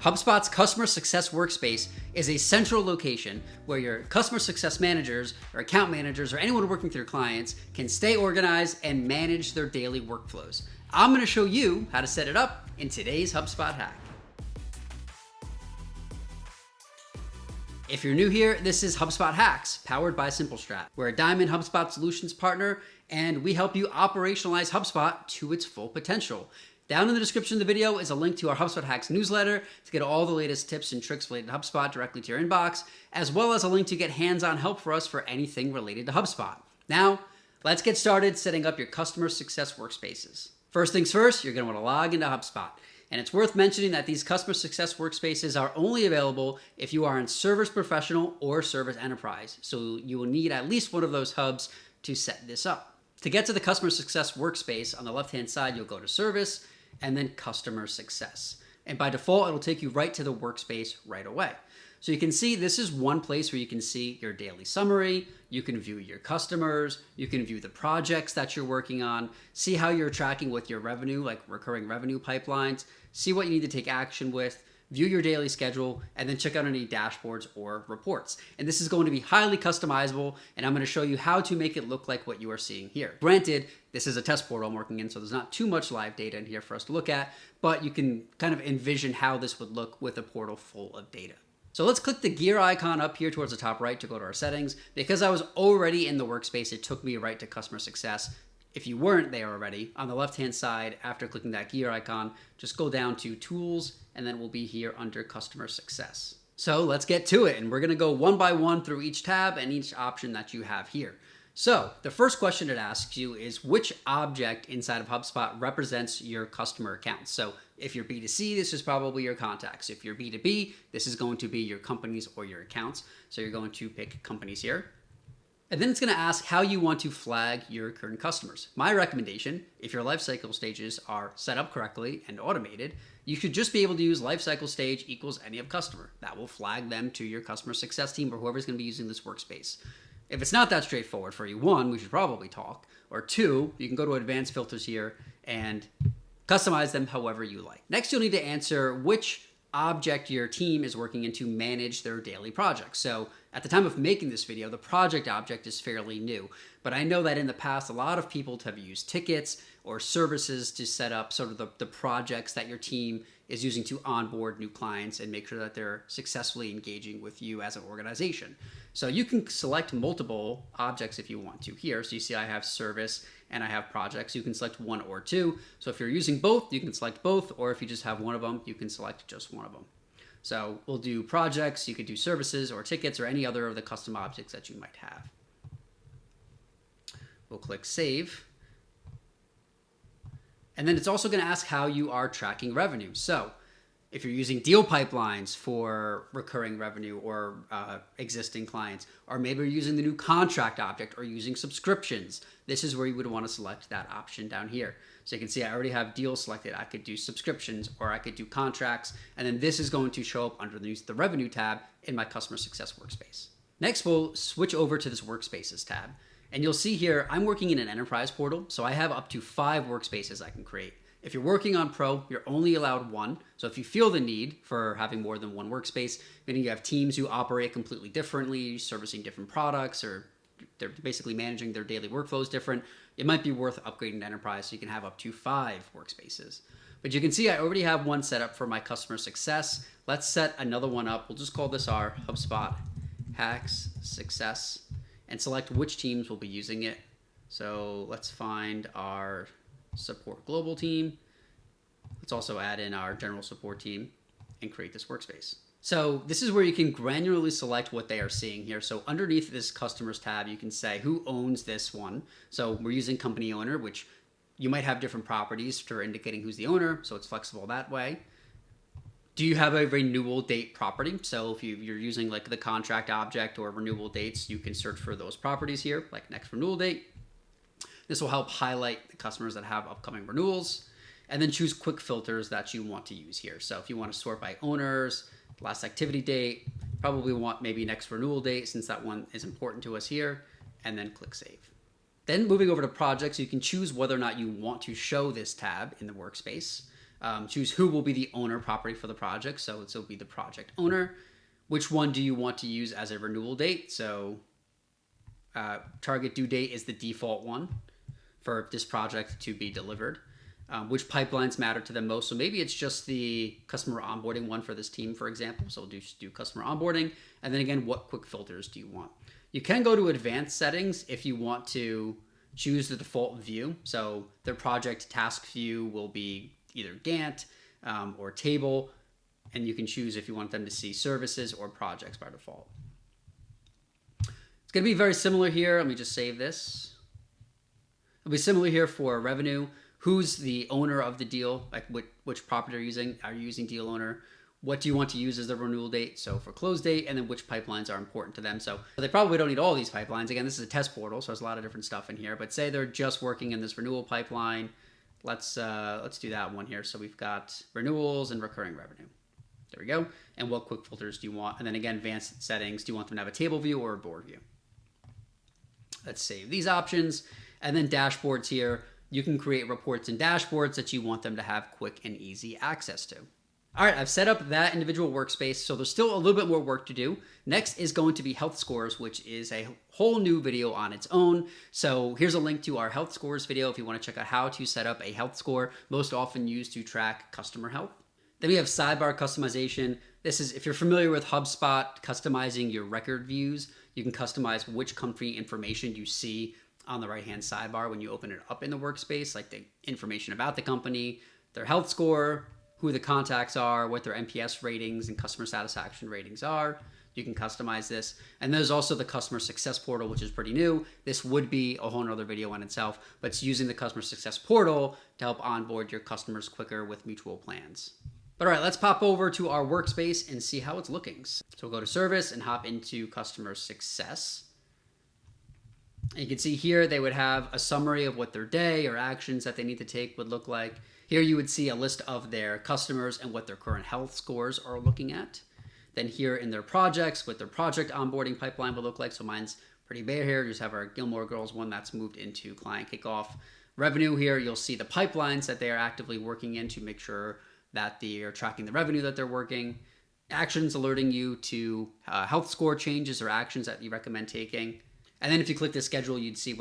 HubSpot's Customer Success Workspace is a central location where your customer success managers or account managers or anyone working with your clients can stay organized and manage their daily workflows. I'm going to show you how to set it up in today's HubSpot hack. If you're new here, this is HubSpot Hacks, powered by SimpleStrat. We're a Diamond HubSpot Solutions partner, and we help you operationalize HubSpot to its full potential. Down in the description of the video is a link to our HubSpot Hacks newsletter to get all the latest tips and tricks related to HubSpot directly to your inbox, as well as a link to get hands-on help for us for anything related to HubSpot. Now, let's get started setting up your customer success workspaces. First things first, you're going to want to log into HubSpot. And it's worth mentioning that these customer success workspaces are only available if you are in Service Professional or Service Enterprise. So you will need at least one of those hubs to set this up. To get to the customer success workspace, on the left-hand side, you'll go to Service and then Customer Success. And by default, it'll take you right to the workspace right away. So you can see this is one place where you can see your daily summary, you can view your customers, you can view the projects that you're working on, see how you're tracking with your revenue, like recurring revenue pipelines, see what you need to take action with, view your daily schedule, and then check out any dashboards or reports. And this is going to be highly customizable, and I'm going to show you how to make it look like what you are seeing here. Granted, this is a test portal I'm working in, so there's not too much live data in here for us to look at, but you can kind of envision how this would look with a portal full of data. So let's click the gear icon up here towards the top right to go to our settings. Because I was already in the workspace, it took me right to customer success. If you weren't there already, on the left-hand side, after clicking that gear icon, just go down to Tools, and then we'll be here under Customer Success. So let's get to it, and we're gonna go one by one through each tab and each option that you have here. So the first question it asks you is which object inside of HubSpot represents your customer accounts. So if you're B2C, this is probably your contacts. If you're B2B, this is going to be your companies or your accounts. So you're going to pick companies here. And then it's going to ask how you want to flag your current customers. My recommendation, if your lifecycle stages are set up correctly and automated, you should just be able to use lifecycle stage equals any of customer. That will flag them to your customer success team or whoever's going to be using this workspace. If it's not that straightforward for you, one, we should probably talk, or two, you can go to advanced filters here and customize them however you like. Next, you'll need to answer which object your team is working in to manage their daily projects. So at the time of making this video, the project object is fairly new, but I know that in the past, a lot of people have used tickets or services to set up sort of the projects that your team is using to onboard new clients and make sure that they're successfully engaging with you as an organization. So you can select multiple objects if you want to here. So you see I have service and I have projects. You can select one or two. So if you're using both, you can select both, or if you just have one of them, you can select just one of them. So we'll do projects, you could do services or tickets or any other of the custom objects that you might have. We'll click Save. And then it's also going to ask how you are tracking revenue. So if you're using deal pipelines for recurring revenue or existing clients, or maybe you're using the new contract object or using subscriptions, this is where you would want to select that option down here. So you can see I already have deals selected. I could do subscriptions or I could do contracts. And then this is going to show up underneath the revenue tab in my customer success workspace. Next, we'll switch over to this workspaces tab. And you'll see here, I'm working in an enterprise portal, so I have up to 5 workspaces I can create. If you're working on Pro, you're only allowed 1. So if you feel the need for having more than one workspace, meaning you have teams who operate completely differently, servicing different products, or they're basically managing their daily workflows different, it might be worth upgrading to enterprise so you can have up to 5 workspaces. But you can see I already have one set up for my customer success. Let's set another one up. We'll just call this our HubSpot Hacks Success, and select which teams will be using it. So let's find our support global team. Let's also add in our general support team and create this workspace. So this is where you can granularly select what they are seeing here. So underneath this customers tab, you can say who owns this one. So we're using company owner, which you might have different properties for indicating who's the owner. So it's flexible that way. Do you have a renewal date property? So if you're using like the contract object or renewal dates, you can search for those properties here, like next renewal date. This will help highlight the customers that have upcoming renewals, and then choose quick filters that you want to use here. So if you want to sort by owners, last activity date, probably want maybe next renewal date since that one is important to us here, and then click Save. Then moving over to projects, you can choose whether or not you want to show this tab in the workspace. Choose who will be the owner property for the project. So it'll be the project owner. Which one do you want to use as a renewal date? So target due date is the default one for this project to be delivered. Which pipelines matter to them most? So maybe it's just the customer onboarding one for this team, for example. So we'll do customer onboarding. And then again, what quick filters do you want? You can go to advanced settings if you want to choose the default view. So their project task view will be either Gantt or table. And you can choose if you want them to see services or projects by default. It's going to be very similar here. Let me just save this. It'll be similar here for revenue. Who's the owner of the deal? Like which property are you using? Are you using deal owner? What do you want to use as the renewal date? So for close date, and then which pipelines are important to them. So they probably don't need all these pipelines. Again, this is a test portal, so there's a lot of different stuff in here. But say they're just working in this renewal pipeline. Let's do that one here. So we've got renewals and recurring revenue. There we go. And what quick filters do you want? And then again, advanced settings. Do you want them to have a table view or a board view? Let's save these options. And then dashboards here. You can create reports and dashboards that you want them to have quick and easy access to. All right, I've set up that individual workspace, so there's still a little bit more work to do. Next is going to be health scores, which is a whole new video on its own. So here's a link to our health scores video if you want to check out how to set up a health score, most often used to track customer health. Then we have sidebar customization. This is, if you're familiar with HubSpot, customizing your record views. You can customize which company information you see on the right-hand sidebar when you open it up in the workspace, like the information about the company, their health score, who the contacts are, what their NPS ratings and customer satisfaction ratings are. You can customize this. And there's also the customer success portal, which is pretty new. This would be a whole nother video on itself, but it's using the customer success portal to help onboard your customers quicker with mutual plans. But all right, let's pop over to our workspace and see how it's looking. So we'll go to service and hop into customer success. And you can see here they would have a summary of what their day or actions that they need to take would look like. Here you would see a list of their customers and what their current health scores are looking at. Then here in their projects, what their project onboarding pipeline would look like. So mine's pretty bare here. Just have our Gilmore Girls one that's moved into client kickoff. Revenue here, you'll see the pipelines that they are actively working in to make sure that they are tracking the revenue that they're working. Actions alerting you to health score changes or actions that you recommend taking. And then if you click the schedule, you'd see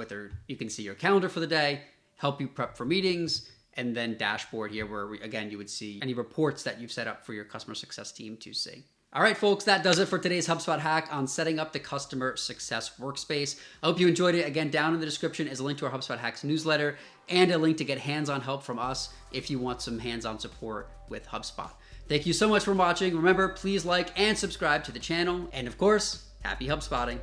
you can see your calendar for the day, help you prep for meetings, and then dashboard here where, again, you would see any reports that you've set up for your customer success team to see. All right, folks, that does it for today's HubSpot hack on setting up the customer success workspace. I hope you enjoyed it. Again, down in the description is a link to our HubSpot Hacks newsletter and a link to get hands-on help from us if you want some hands-on support with HubSpot. Thank you so much for watching. Remember, please like and subscribe to the channel. And of course, happy HubSpotting.